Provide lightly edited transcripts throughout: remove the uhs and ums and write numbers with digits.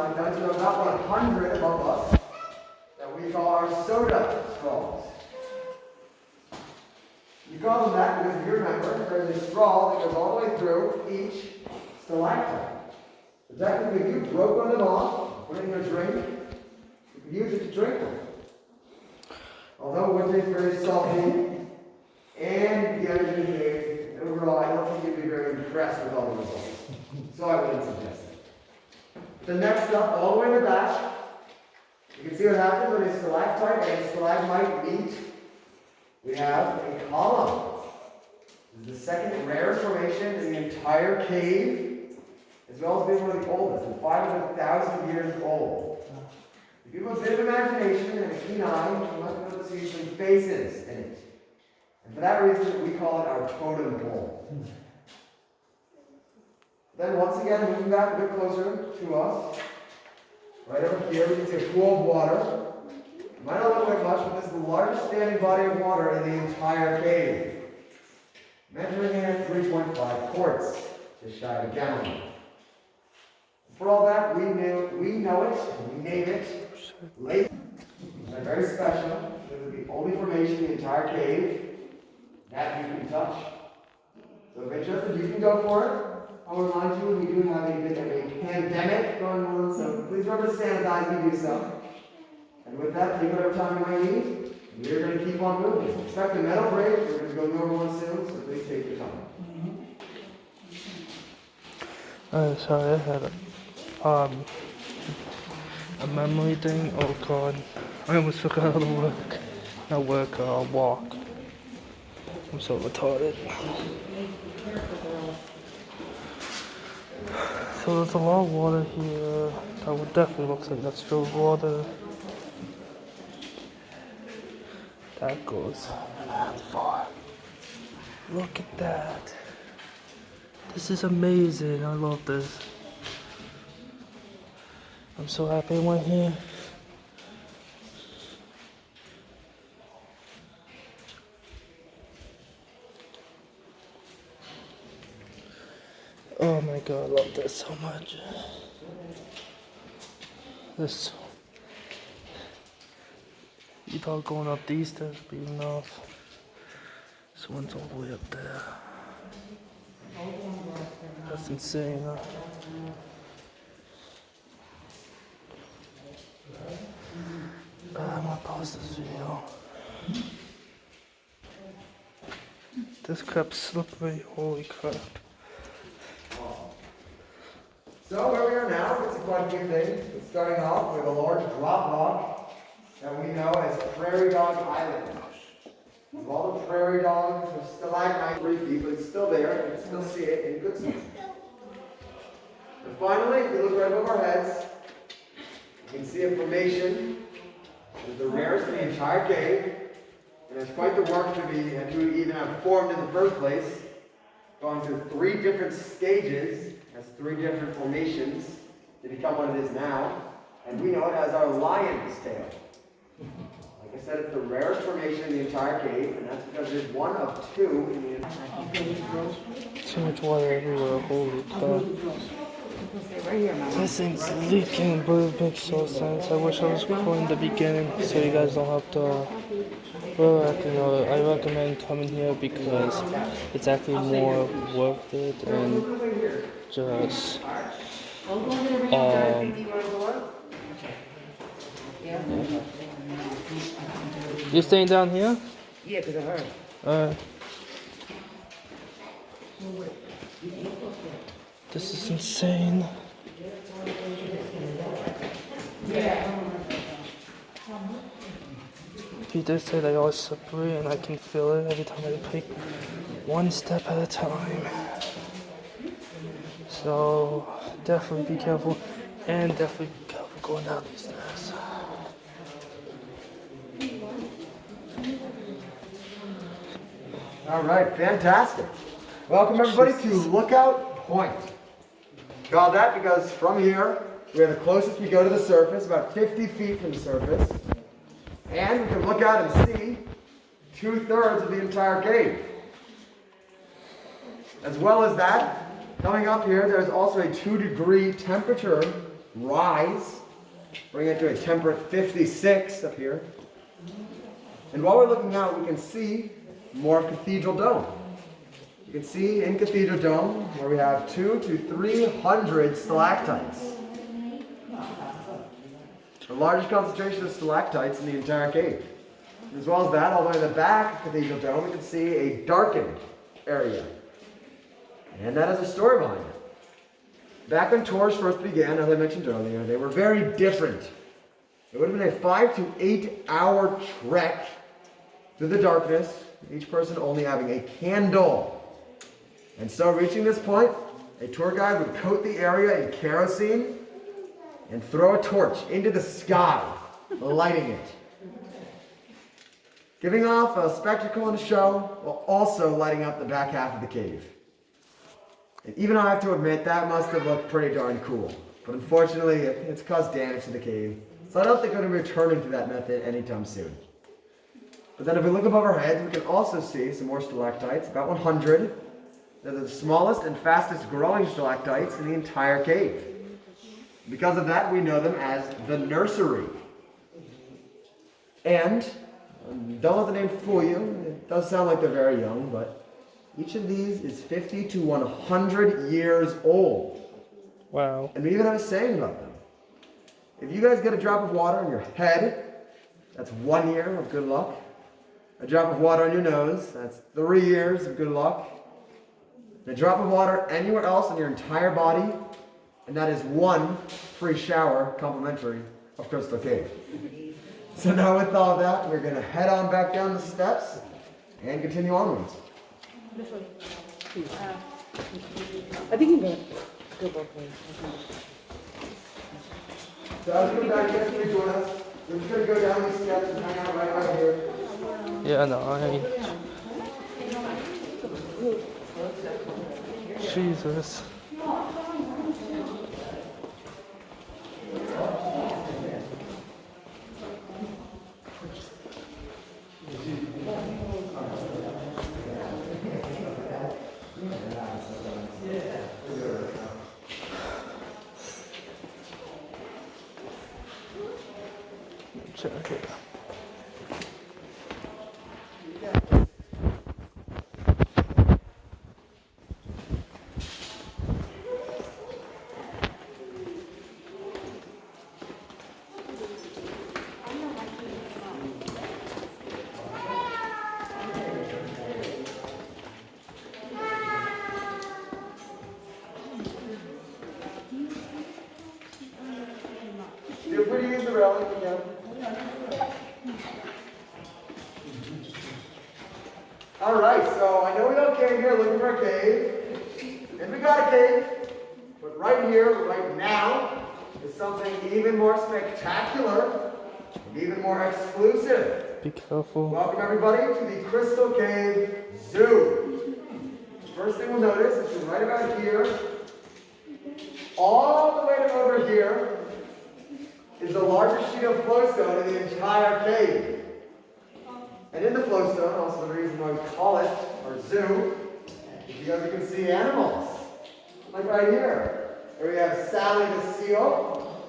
stalactites are about 100 above us that we call our soda straws. You call them that because if you remember, there's a straw that goes all the way through each stalactite. So technically, if you broke one of them off, put it in your drink, you could use it to drink them. Although it would taste very salty and the energy, overall, I don't think you'd be very impressed with all the results. So I wouldn't suggest it. The next up, all the way in the back, you can see what happens when a stalactite and a stalagmite meet. We have a column. This is the second rarest formation in the entire cave, as well as being one of the oldest, and 500,000 years old. If you have a bit of imagination and a keen eye, you might be able to see some faces in it. And for that reason, we call it our totem pole. Then once again, moving back a bit closer to us, right over here, we can see a pool of water. It might not look like much, but this is the largest standing body of water in the entire cave. Measuring in at 3.5 quarts, just shy of a gallon. For all that, we know it, and we name it Lake. They're very special. This is the only formation in the entire cave that you can touch. So if interested, you can go for it. I'll remind you, we do have a bit of a pandemic going on, so please remember to sanitize when you do so. And with that, take whatever time you might need. We're going to keep on moving. Expect a metal break. We're going to go normal one soon, so please take your time. Sorry, I had a memory thing. Oh god, I almost forgot how to work. Not work, walk. I'm so retarded. So there's a lot of water here. That would definitely looks like that's filled with water. That goes that far. Look at that. This is amazing. I love this. I'm so happy I went here. Oh my god, I love this so much. This. You thought going up these stairs would be enough. This one's all the way up there. That's insane, huh? I'm gonna pause this video. This crap's slippery, holy crap. So where we are now, we can see quite a few things. But starting off with a large drop rock that we know as Prairie Dog Island. Of all the prairie dogs, there's stalagmite 3 feet, but it's still there. You can still see it in good state. And finally, if you look right above our heads, you can see a formation. It's the rarest in the entire cave, and it's quite the work to even have formed in the first place. Gone through 3 different stages, has 3 different formations to become what it is now, and we know it as our lion's tail. Like I said, it's the rarest formation in the entire cave, and that's because it's one of 2 in the entire cave. Too much water everywhere, holy crap. This thing's leaking, but it makes no sense. I wish I was recording the beginning so you guys don't have to. Well, I recommend coming here because it's actually more worth it and just You staying down here? Yeah, because I heard. This is insane. Peter said I always slippery and I can feel it every time I take one step at a time. So definitely be careful and definitely be careful going down these stairs. All right, fantastic. Welcome everybody to Lookout Point. Called that because from here, we're the closest we go to the surface, about 50 feet from the surface. And we can look out and see 2/3 of the entire cave. As well as that, coming up here, there's also a 2-degree temperature rise, bring it to a temperate 56 up here. And while we're looking out, we can see more of Cathedral Dome. You can see in Cathedral Dome where we have 200 to 300 stalactites. The largest concentration of stalactites in the entire cave. As well as that, all the way in the back of Cathedral Dome, we can see a darkened area. And that has a story behind it. Back when tours first began, as I mentioned earlier, they were very different. It would have been a 5 to 8 hour trek through the darkness, each person only having a candle. And so reaching this point, a tour guide would coat the area in kerosene and throw a torch into the sky, lighting it. Giving off a spectacle and a show, while also lighting up the back half of the cave. And even I have to admit, that must have looked pretty darn cool. But unfortunately, it's caused damage to the cave. So I don't think we're going to be returning to that method anytime soon. But then if we look above our heads, we can also see some more stalactites, about 100. They're the smallest and fastest growing stalactites in the entire cave. Because of that, we know them as the nursery. And, don't let the name fool you, it does sound like they're very young, but each of these is 50 to 100 years old. Wow. And we even have a saying about them. If you guys get a drop of water on your head, that's 1 year of good luck. A drop of water on your nose, that's 3 years of good luck. And a drop of water anywhere else on your entire body, and that is 1 free shower, complimentary, of Crystal Cave. So now with all that, we're going to head on back down the steps and continue onwards. This one, please. I think you can go both ways. So as we come back, you guys can join us. We're just going to go down these steps and hang out right here. Yeah, no, Jesus. Check it. Feel free to use the railing again. Alright, so I know we all came here looking for a cave. And we got a cave. But right here, right now, is something even more spectacular and even more exclusive. Be careful. Welcome everybody to the Crystal Cave Zoo. First thing we'll notice is right about here, all the way to over here, is the largest sheet of flowstone in the entire cave. And in the flowstone, also the reason why we call it our zoo, is because you can see animals. Like right here, where we have Sally the seal,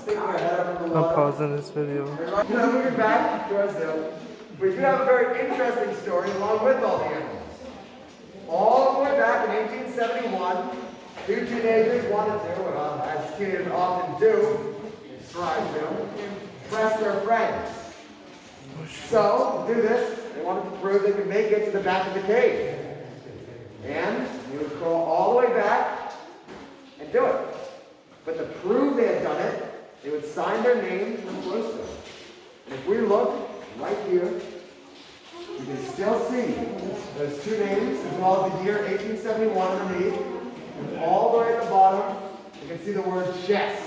sticking her head up from the I'm water. pausing this video. And right now, moving back to our zoo, we do have a very interesting story along with all the animals. All the way back in 1871, 2 teenagers wanted to, as teenagers often do, strive to, impress their friends. So, to do this, they wanted to prove they could make it to the back of the cave. And they would crawl all the way back and do it. But to prove they had done it, they would sign their names in the flowstone. And if we look right here, you can still see those 2 names, as well as the year 1871 underneath. And all the way at the bottom, you can see the word chest.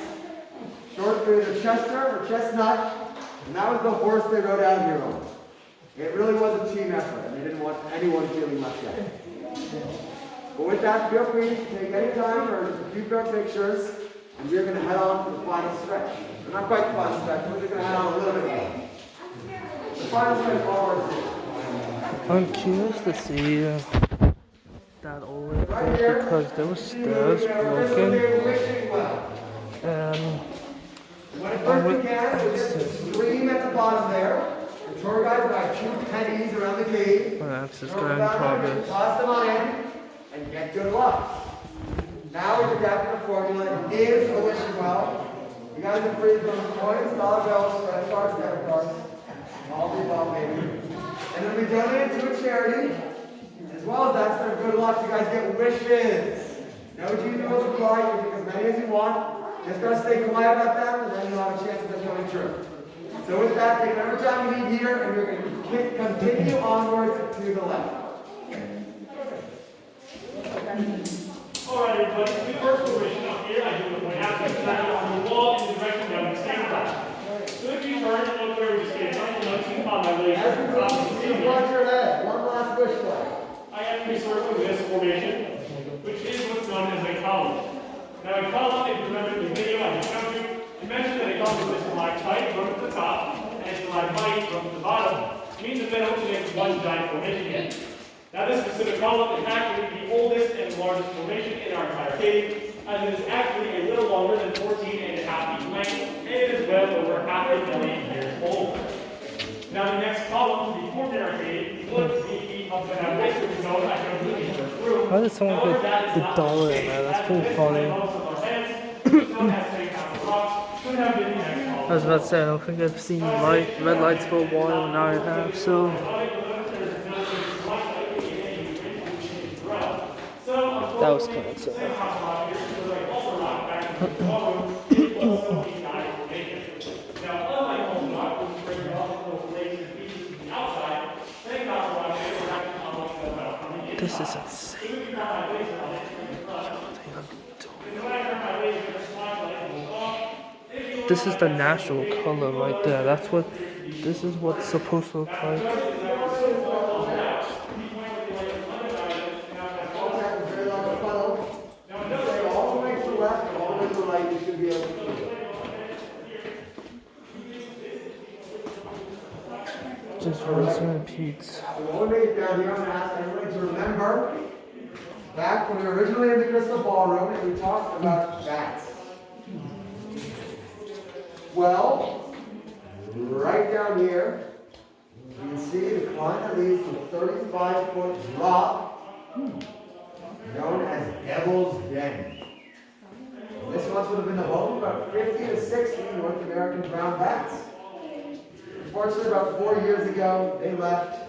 Short for either Chester or Chestnut, and that was the horse they rode out here on. It really was a team effort, and they didn't want anyone feeling left out. But with that, feel free to take any time for a few quick pictures, and we're going to head on to the final stretch. But not quite the final stretch, we're just going to head on a little bit more. The final stretch onwards. I'm curious to see that old there because there were stairs broken and When it first began, it was just a stream at the bottom there. The tour guide would buy 2 pennies around the cave. My access throw guy them in down there, progress. toss them on in, and get good luck. Now we've adapted the formula. It is a wishing well. You guys are free to throw coins, dollar bills, credit cards, debit cards. All the above, maybe. And then we donate it to a charity. As well as that, instead of good luck, you guys get wishes. No GP rules apply. You can pick as many as you want. Just gotta stay quiet about them, and then you'll have a chance of them coming true. So with that, take whatever time you need here, and you're going to continue onwards to the left. Alright, everybody, we first formation up here, I do it point out on the wall in the direction that we stand back. So if you turn and look where we stand, you'll notice you can follow my legs. As we go, watch your head. One last wish flag. I have to circle this formation, which is what's known as a column. Now a column, if you remember the video I just showed you, I mentioned that a column is stalactite from at the top and stalagmite from the bottom. It means the middle which makes one giant formation. Now this specific column is actually the oldest and largest formation in our entire cave, as it is actually a little longer than 14 and a half feet length, and it is well over half a million years old. Now the next column to be formed in our cave would be up to have this, which is known as the first room. Why did someone put the dollar in there? That's pretty funny. I was about to say, I don't think I've seen red lights for a while, and now I have, so. That was kind of silly. This is insane. This is the natural color right there. This is what's supposed to look like. Just rinse and repeats. While we make it down here, I'm going to ask everybody to remember back when we were originally in the crystal ballroom and we talked about bats. Well, right down here, you can see the climb that leads to a 35-foot drop known as Devil's Den. This once would have been the home of about 50 to 60 North American brown bats. Unfortunately, about 4 years ago, they left.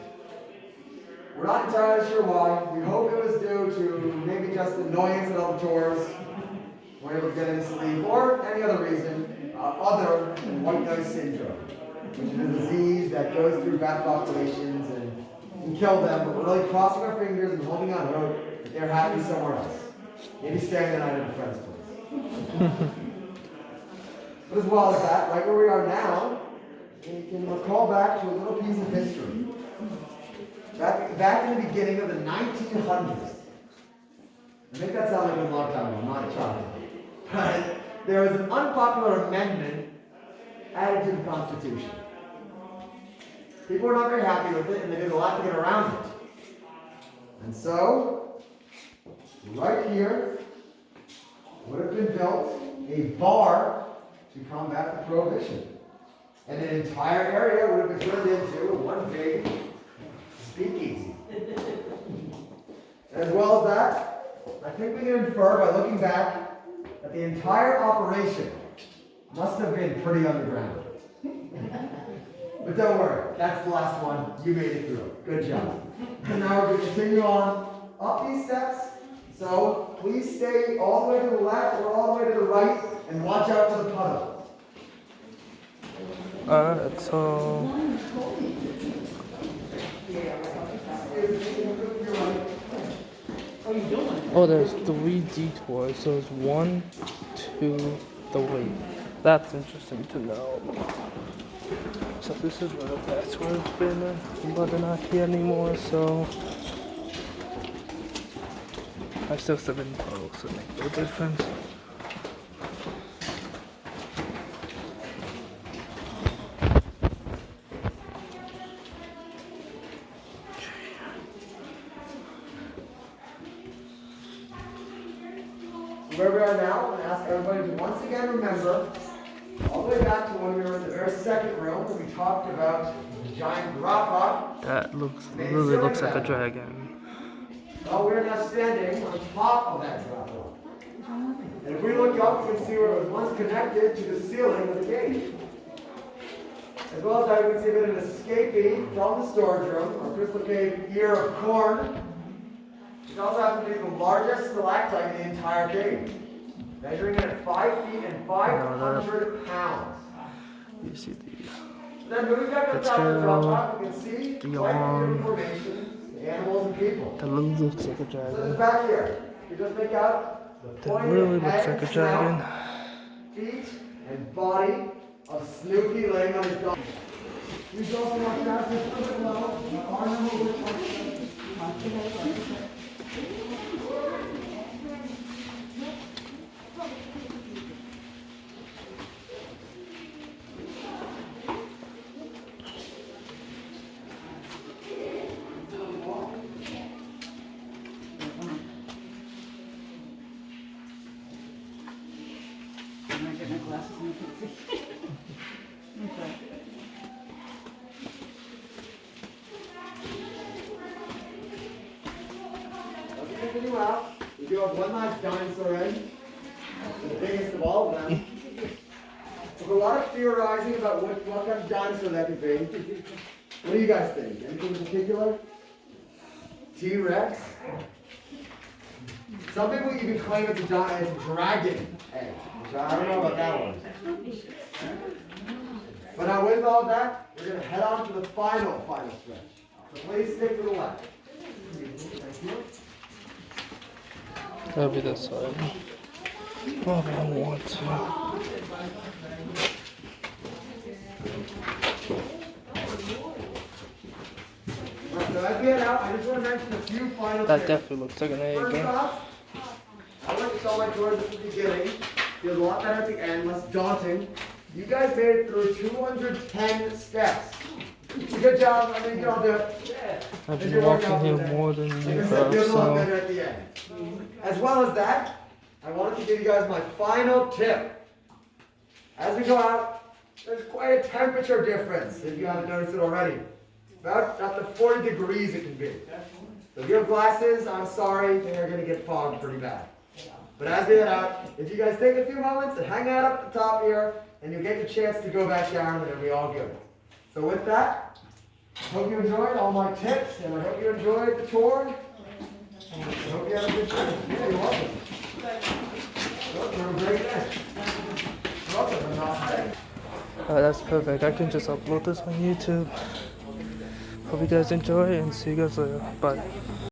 We're not entirely sure why. We hope it was due to maybe just annoyance at all the tours, weren't able to get any sleep, or any other reason other than white nose syndrome, which is a disease that goes through bat populations and can kill them. But we're really crossing our fingers and holding on hope that they're happy somewhere else. Maybe staying the night at a friend's place. But as well as that, right where we are now, we can recall back to a little piece of history. Back in the beginning of the 1900s. I make that sound like a long time ago, I'm not a child. But there was an unpopular amendment added to the Constitution. People were not very happy with it, and they did a lot to get around it. And so, right here would have been built a bar to combat the prohibition. And an entire area would have been turned into one big speakeasy. As well as that, I think we can infer by looking back that the entire operation must have been pretty underground. But don't worry, that's the last one. You made it through. Good job. And now we're going to continue on up these steps. So please stay all the way to the left or all the way to the right and watch out for the puddle. Alright, so. Oh, there's 3 detours. So it's 1, 2, 3. That's interesting to know. So this is where the bats would have been, but they're not here anymore, so. I still live in puddles, so it makes no difference. Where we are now, I'm going to ask everybody to once again remember all the way back to when we were in the very second room when we talked about the giant rock rock. That really looks like a dragon. Well, we're now standing on top of that drop rock. And if we look up, we can see where it was once connected to the ceiling of the cave. As well as that, we can see that an escapee from the storage room, our Crystal Cave ear of corn. It also happens to be the largest stalactite in the entire cave, measuring in at 5 feet and 500 pounds. You see Then moving back to the the top of the drop tail, rock, we can see the quite a few arm. formations, animals and people. that really looks like a So the dragon. back here, you just make out the That pointed really head looks and like a snout, dragon. feet and body of Snoopy laying on his dog. We go from our craft just a little bit low. Our number was I'm gonna get my glasses and I can see. Okay. Let's continue out. We do have one nice dinosaur egg, the biggest of all of them. There's a lot of theorizing about what kind of dinosaur that could be. What do you guys think? Anything in particular? T-Rex? Some people even claim it's a dragon egg, which I don't know about that one. But now with all that, we're going to head on to the final stretch. So please stick to the left. Thank you. That'll be this side. Oh, but I don't want to. So as we head out, I just want to mention a few final That tips. definitely looks like an egg. First off, I like to tell my tours at the beginning. Feels a lot better at the end, less daunting. You guys made it through 210 steps. Good job. I think you all do it. I've Did been you work walking out here today? more than Like you I said, have, feels a lot so better at the end. As well as that, I wanted to give you guys my final tip. As we go out, there's quite a temperature difference, if you haven't noticed it already. About up to 40 degrees it can be. So if you have glasses, I'm sorry, they're going to get fogged pretty bad. But as we head out, if you guys take a few moments and hang out up at the top here, and you'll get your chance to go back down, and it'll be all good. So with that, hope you enjoyed all my tips, and I hope you enjoyed the tour. And I hope you had a good time. Yeah, you're welcome. Well, have a great day. You're welcome. And I'll say. that's perfect. I can just upload this on YouTube. Hope you guys enjoy and see you guys later. Bye.